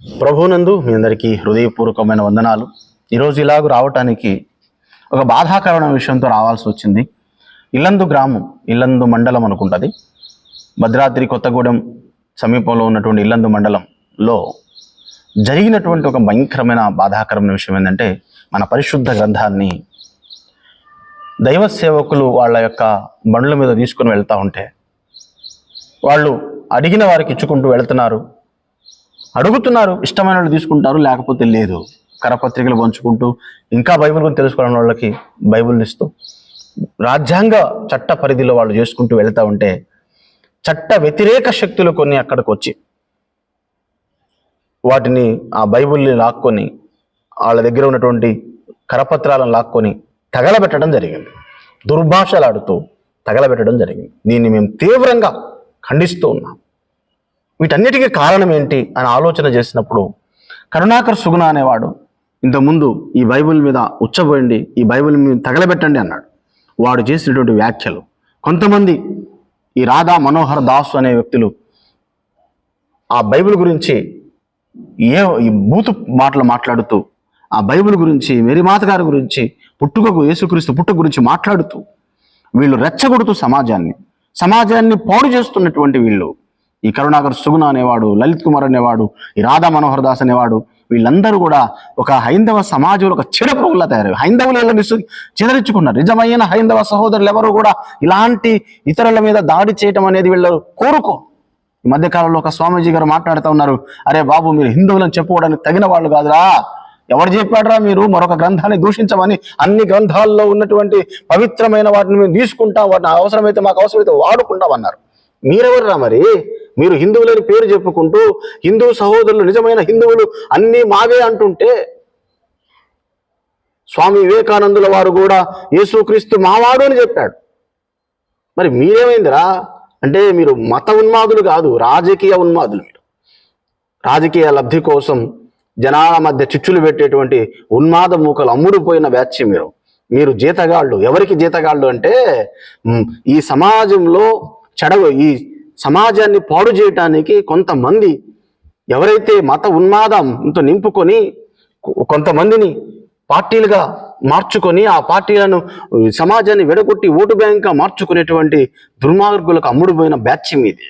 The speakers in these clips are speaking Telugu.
ప్రభునందు మీ అందరికీ హృదయపూర్వకమైన వందనాలు. ఈరోజు ఇలాగ రావటానికి ఒక బాధాకరమైన విషయంతో రావాల్సి వచ్చింది. ఇల్లందు గ్రామం, ఇల్లందు మండలం అనుకుంటుంది, భద్రాద్రి కొత్తగూడెం సమీపంలో ఉన్నటువంటి ఇల్లందు మండలంలో జరిగినటువంటి ఒక భయంకరమైన బాధాకరమైన విషయం ఏంటంటే, మన పరిశుద్ధ గ్రంథాన్ని దైవ సేవకులు వాళ్ళ యొక్క బండ్ల మీద తీసుకొని వెళ్తూ ఉంటే వాళ్ళు అడిగిన వారికి ఇచ్చుకుంటూ వెళ్తున్నారు. అడుగుతున్నారు, ఇష్టమైన వాళ్ళు తీసుకుంటారు, లేకపోతే లేదు. కరపత్రికలు పంచుకుంటూ ఇంకా బైబిల్ గురించి తెలుసుకోవడం వాళ్ళకి బైబిల్ని ఇస్తూ రాజ్యాంగ చట్ట పరిధిలో వాళ్ళు చేసుకుంటూ వెళ్తూ ఉంటే చట్ట వ్యతిరేక శక్తులు కొన్ని అక్కడికి వచ్చి వాటిని ఆ బైబిల్ని లాక్కొని వాళ్ళ దగ్గర ఉన్నటువంటి కరపత్రాలను లాక్కొని తగలబెట్టడం జరిగింది. దుర్భాషలాడుతూ తగలబెట్టడం జరిగింది. దీన్ని మేము తీవ్రంగా ఖండిస్తూ ఉన్నాం. వీటన్నిటికీ కారణం ఏంటి అని ఆలోచన చేసినప్పుడు, కరుణాకర్ సుగుణ అనేవాడు ఇంతకుముందు ఈ బైబిల్ మీద ఉచ్చబోయండి, ఈ బైబిల్ మీద తగలబెట్టండి అన్నాడు. వాడు చేసినటువంటి వ్యాఖ్యలు, కొంతమంది ఈ రాధా మనోహర్ దాస్ అనే వ్యక్తులు ఆ బైబిల్ గురించి ఈ బూతు మాటలు మాట్లాడుతూ, ఆ బైబిల్ గురించి, మేరీమాత గారి గురించి, పుట్టుకకు యేసుక్రీస్తు పుట్టుక గురించి మాట్లాడుతూ వీళ్ళు రెచ్చగొడుతూ సమాజాన్ని పాడు చేస్తున్నటువంటి వీళ్ళు, ఈ కరుణాకర్ సుగుణ అనేవాడు, లలిత్ కుమార్ అనేవాడు, ఈ రాధా మనోహర్ దాస్ అనేవాడు, వీళ్ళందరూ కూడా ఒక హైందవ సమాజంలో ఒక చెడపురుగులా తయారయ్యారు. హైందవులు వీళ్ళని చెదరించుకున్నారు. నిజమైన హైందవ సహోదరులు ఎవరు కూడా ఇలాంటి ఇతరుల మీద దాడి చేయటం అనేది వీళ్ళు కోరుకో. ఈ మధ్యకాలంలో ఒక స్వామీజీ గారు మాట్లాడుతూ ఉన్నారు, అరే బాబు, మీరు హిందువులను చెప్పుకోవడానికి తగిన వాళ్ళు కాదురా, ఎవరు చెప్పాడరా మీరు మరొక గ్రంథాన్ని దూషించమని? అన్ని గ్రంథాల్లో ఉన్నటువంటి పవిత్రమైన వాటిని మేము తీసుకుంటాం, వాటిని అవసరమైతే మాకు అవసరమైతే వాడుకుంటాం అన్నారు. మీరెవర్రా మరి? మీరు హిందువులని పేరు చెప్పుకుంటూ హిందూ సహోదరులు, నిజమైన హిందువులు అన్నీ మావే అంటుంటే, స్వామి వివేకానందుల వారు కూడా యేసుక్రీస్తు మావాడు అని చెప్పాడు. మరి మీరేమైందిరా అంటే, మీరు మత ఉన్మాదులు కాదు, రాజకీయ ఉన్మాదులు. మీరు రాజకీయ లబ్ధి కోసం జనాల మధ్య చిచ్చులు పెట్టేటువంటి ఉన్మాద మూకలు అమ్ముడుపోయిన బ్యాచ్ మీరు జీతగాళ్ళు. ఎవరికి జీతగాళ్ళు అంటే, ఈ సమాజంలో ఈ సమాజాన్ని పాడు చేయటానికి కొంతమంది ఎవరైతే మత ఉన్మాదంతో నింపుకొని కొంతమందిని పార్టీలుగా మార్చుకొని ఆ పార్టీలను సమాజాన్ని విడగొట్టి ఓటు బ్యాంక్గా మార్చుకునేటువంటి దుర్మార్గులకు అమ్ముడుపోయిన బ్యాచ్ మీది.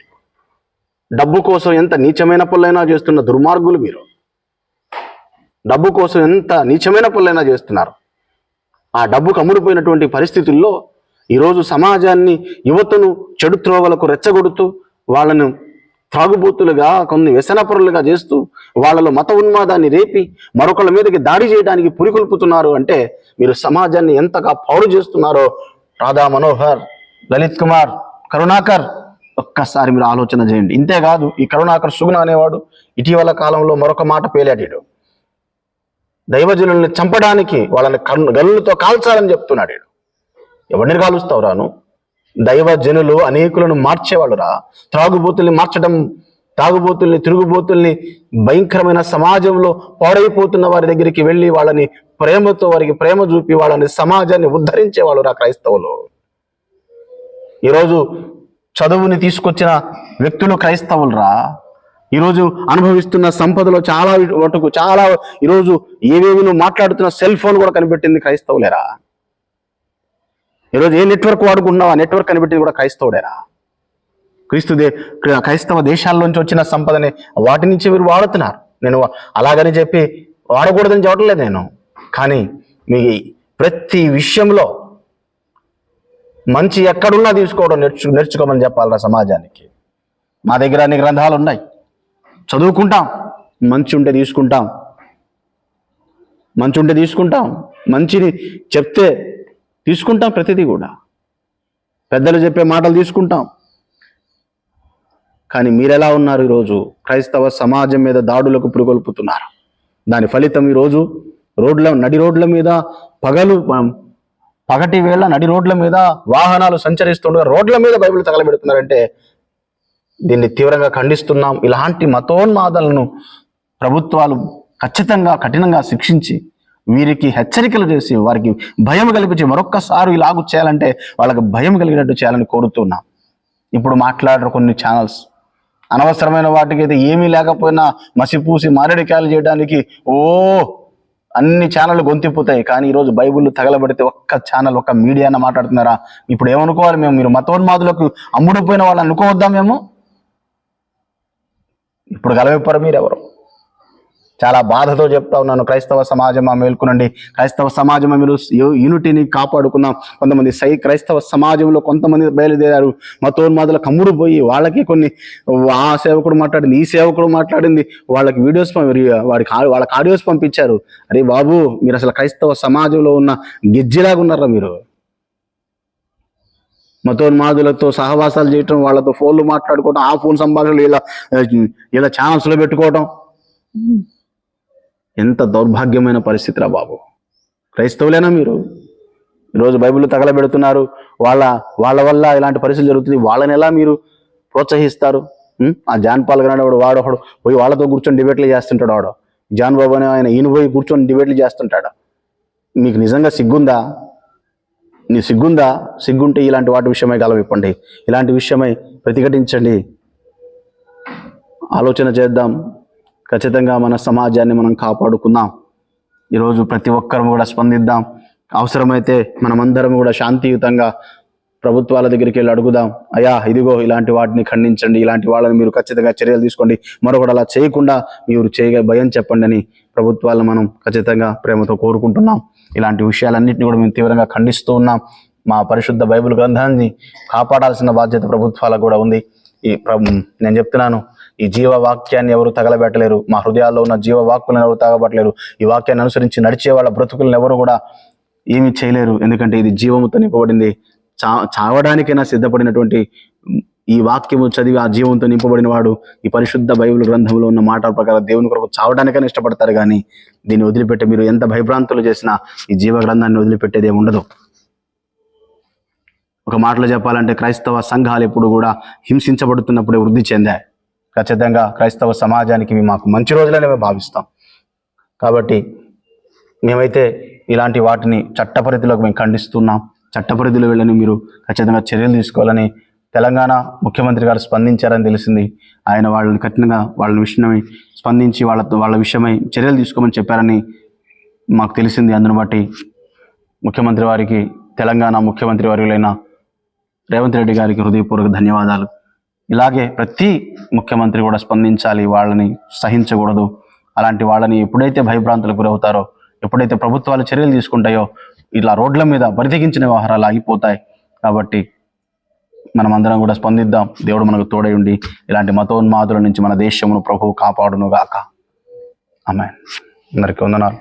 డబ్బు కోసం ఎంత నీచమైన పనులైనా చేస్తున్న దుర్మార్గులు మీరు. డబ్బు కోసం ఎంత నీచమైన పనులైనా చేస్తున్నారు. ఆ డబ్బుకు అమ్ముడుపోయినటువంటి పరిస్థితుల్లో ఈరోజు సమాజాన్ని, యువతను చెడు త్రోవలకు రెచ్చగొడుతూ వాళ్ళను త్రాగుబోతులుగా, కొన్ని వ్యసనపరులుగా చేస్తూ వాళ్ళలో మత ఉన్మాదాన్ని రేపి మరొకళ్ళ మీదకి దాడి చేయడానికి పురికొల్పుతున్నారు. అంటే మీరు సమాజాన్ని ఎంతగా పాడు చేస్తున్నారో రాధా మనోహర్, లలిత్ కుమార్, కరుణాకర్ ఒక్కసారి మీరు ఆలోచన చేయండి. ఇంతేకాదు, ఈ కరుణాకర్ సుగుణ అనేవాడు ఇటీవల కాలంలో మరొక మాట పేలాడాడు. దైవజనుల్ని చంపడానికి వాళ్ళని గన్నులతో కాల్చాలని చెప్తున్నాడు. ఎవరిని కాలుస్తావు రాను? దైవజనులు అనేకులను మార్చేవాళ్ళు రా. త్రాగుబోతుల్ని మార్చడం, తాగుబోతుల్ని, తిరుగుబోతుల్ని, భయంకరమైన సమాజంలో పాడైపోతున్న వారి దగ్గరికి వెళ్ళి వాళ్ళని ప్రేమతో, వారికి ప్రేమ చూపి వాళ్ళని, సమాజాన్ని ఉద్ధరించేవాళ్ళు రా క్రైస్తవులు. ఈరోజు చదువుని తీసుకొచ్చిన వ్యక్తులు క్రైస్తవులు రా. ఈరోజు అనుభవిస్తున్న సంపదలో చాలా ఈరోజు ఏవేవి నువ్వు మాట్లాడుతున్న సెల్ ఫోన్ కూడా కనిపెట్టింది క్రైస్తవులేరా. ఈరోజు ఏ నెట్వర్క్ వాడుకుంటున్నావు, ఆ నెట్వర్క్ కనిపెట్టింది కూడా క్రైస్తవుడేరా. క్రైస్తవ దేశాల్లోంచి వచ్చిన సంపదని వాటి నుంచి మీరు వాడుతున్నారు. నేను అలాగని చెప్పి వాడకూడదని చెప్పట్లేదు నేను, కానీ మీ ప్రతి విషయంలో మంచి ఎక్కడున్నా తీసుకోవడం నేర్చుకోమని చెప్పాలరా సమాజానికి. మా దగ్గర అన్ని గ్రంథాలు ఉన్నాయి, చదువుకుంటాం, మంచి ఉంటే తీసుకుంటాం, మంచిని చెప్తే తీసుకుంటాం, ప్రతిదీ కూడా పెద్దలు చెప్పే మాటలు తీసుకుంటాం. కానీ మీరెలా ఉన్నారు? ఈరోజు క్రైస్తవ సమాజం మీద దాడులకు పురికొల్పుతున్నారు. దాని ఫలితం ఈరోజు నడి రోడ్ల మీద పగటి వేళ నడి రోడ్ల మీద వాహనాలు సంచరిస్తుండగా రోడ్ల మీద బైబిల్ తగలబెడుతున్నారంటే దీన్ని తీవ్రంగా ఖండిస్తున్నాం. ఇలాంటి మతోన్మాదాలను ప్రభుత్వాలు ఖచ్చితంగా కఠినంగా శిక్షించి వీరికి హెచ్చరికలు చేసి వారికి భయం కల్పించి మరొక్కసారి ఇలాగూ చేయాలంటే వాళ్ళకి భయం కలిగినట్టు చేయాలని కోరుతున్నాం. ఇప్పుడు మాట్లాడరు కొన్ని ఛానల్స్, అనవసరమైన వాటికి అయితే ఏమీ లేకపోయినా మసిపూసి మారేడికాయలు చేయడానికి అన్ని ఛానళ్ళు గొంతిప్పుతాయి. కానీ ఈరోజు బైబిల్ తగలబడితే ఒక్క ఛానల్, ఒక్క మీడియా అన్న మాట్లాడుతున్నారా? ఇప్పుడు ఏమనుకోవాలి మేము? మీరు మతోన్మాదులకు అమ్ముడుపోయిన వాళ్ళు అనుకోవద్దా మేము? ఇప్పుడు గలవిప్పారు మీరెవరు? చాలా బాధతో చెప్తా ఉన్నాను, క్రైస్తవ సమాజమా మేల్కొనండి. క్రైస్తవ సమాజమా మీరు యూనిటీని కాపాడుకుందాం. కొంతమంది క్రైస్తవ సమాజంలో కొంతమంది బయలుదేరారు, మతోన్మాదుల కమ్ముడు పోయి వాళ్ళకి కొన్ని ఆ సేవకుడు మాట్లాడింది, ఈ సేవకుడు మాట్లాడింది, వాళ్ళకి వీడియోస్ వాళ్ళకి ఆడియోస్ పంపించారు. అరే బాబు, మీరు అసలు క్రైస్తవ సమాజంలో ఉన్న గిజ్జిలాగా ఉన్నారా మీరు? మతోన్మాదులతో సహవాసాలు చేయటం, వాళ్ళతో ఫోన్లు మాట్లాడుకోవటం, ఆ ఫోన్ సంభాషణలు ఇలా ఛానల్స్లో పెట్టుకోవటం, ఎంత దౌర్భాగ్యమైన పరిస్థితిరా బాబు. క్రైస్తవులేనా మీరు? ఈరోజు బైబిల్ తగలబెడుతున్నారు. వాళ్ళ వల్ల ఇలాంటి పరిస్థితి జరుగుతుంది. వాళ్ళని ఎలా మీరు ప్రోత్సహిస్తారు? ఆ జాన్ పాల్ గారు వాడొకడు పోయి వాళ్ళతో కూర్చొని డిబేట్లు చేస్తుంటాడు. వాడు జాన్ బాబు అనే ఈయన పోయి కూర్చొని డిబేట్లు చేస్తుంటాడు. మీకు నిజంగా సిగ్గుందా? సిగ్గుంటే ఇలాంటి వాటి విషయమై గలవిప్పండి, ఇలాంటి విషయమై ప్రతిఘటించండి, ఆలోచన చేద్దాం. ఖచ్చితంగా మన సమాజాన్ని మనం కాపాడుకుందాం. ఈరోజు ప్రతి ఒక్కరం కూడా స్పందిద్దాం. అవసరమైతే మనమందరం కూడా శాంతియుతంగా ప్రభుత్వాల దగ్గరికి వెళ్ళి అడుగుదాం, అయ్యా ఇదిగో ఇలాంటి వాటిని ఖండించండి, ఇలాంటి వాళ్ళని మీరు ఖచ్చితంగా చర్యలు తీసుకోండి, మరొకటి అలా చేయకుండా మీరు భయం చెప్పండి అని ప్రభుత్వాలను మనం ఖచ్చితంగా ప్రేమతో కోరుకుంటున్నాం. ఇలాంటి విషయాలన్నింటినీ కూడా మేము తీవ్రంగా ఖండిస్తూ ఉన్నాం. మా పరిశుద్ధ బైబిల్ గ్రంథాన్ని కాపాడాల్సిన బాధ్యత ప్రభుత్వాలకు కూడా ఉంది. నేను చెప్తున్నాను, ఈ జీవవాక్యాన్ని ఎవరు తగలబెట్టలేరు. మా హృదయాల్లో ఉన్న జీవవాక్కులను ఎవరు తగలబెట్టలేరు. ఈ వాక్యాన్ని అనుసరించి నడిచే వాళ్ళ బ్రతుకులను ఎవరు కూడా ఏమీ చేయలేరు. ఎందుకంటే ఇది జీవముతో నింపబడింది. చావడానికైనా సిద్ధపడినటువంటి ఈ వాక్యము చదివి ఆ జీవంతో నింపబడిన వాడు ఈ పరిశుద్ధ బైబిల్ గ్రంథంలో ఉన్న మాటల ప్రకారం దేవుని కొరకు చావడానికైనా ఇష్టపడతారు. కానీ దీన్ని వదిలిపెట్టి మీరు ఎంత భయభ్రాంతులు చేసినా ఈ జీవ గ్రంథాన్ని వదిలిపెట్టేది ఏమి ఉండదు. ఒక మాటలో చెప్పాలంటే క్రైస్తవ సంఘాలు ఎప్పుడు కూడా హింసించబడుతున్నప్పుడే వృద్ధి చెందాయి. ఖచ్చితంగా క్రైస్తవ సమాజానికి మాకు మంచి రోజులనే మేము భావిస్తాం. కాబట్టి మేమైతే ఇలాంటి వాటిని చట్టపరిధిలోకి మేము ఖండిస్తున్నాం. చట్టపరిధిలో వెళ్ళని మీరు ఖచ్చితంగా చర్యలు తీసుకోవాలని తెలంగాణ ముఖ్యమంత్రి గారు స్పందించారని తెలిసింది. ఆయన వాళ్ళని కఠినంగా వాళ్ళ విషయమై స్పందించి వాళ్ళ విషయమై చర్యలు తీసుకోమని చెప్పారని మాకు తెలిసింది. అందును బట్టి ముఖ్యమంత్రి వారికి, తెలంగాణ ముఖ్యమంత్రి వర్యులైన రేవంత్ రెడ్డి గారికి హృదయపూర్వక ధన్యవాదాలు. ఇలాగే ప్రతి ముఖ్యమంత్రి కూడా స్పందించాలి, వాళ్ళని సహించకూడదు. అలాంటి వాళ్ళని ఎప్పుడైతే భయభ్రాంతులకు గురవుతారో, ఎప్పుడైతే ప్రభుత్వాలు చర్యలు తీసుకుంటాయో ఇలా రోడ్ల మీద బరితెగించిన వ్యవహారాలు ఆగిపోతాయి. కాబట్టి మనం అందరం కూడా స్పందిద్దాం. దేవుడు మనకు తోడై ఉండి ఇలాంటి మతోన్మాదుల నుంచి మన దేశమును ప్రభువు కాపాడును గాక. ఆమేన్. అందరికీ వందనాలు.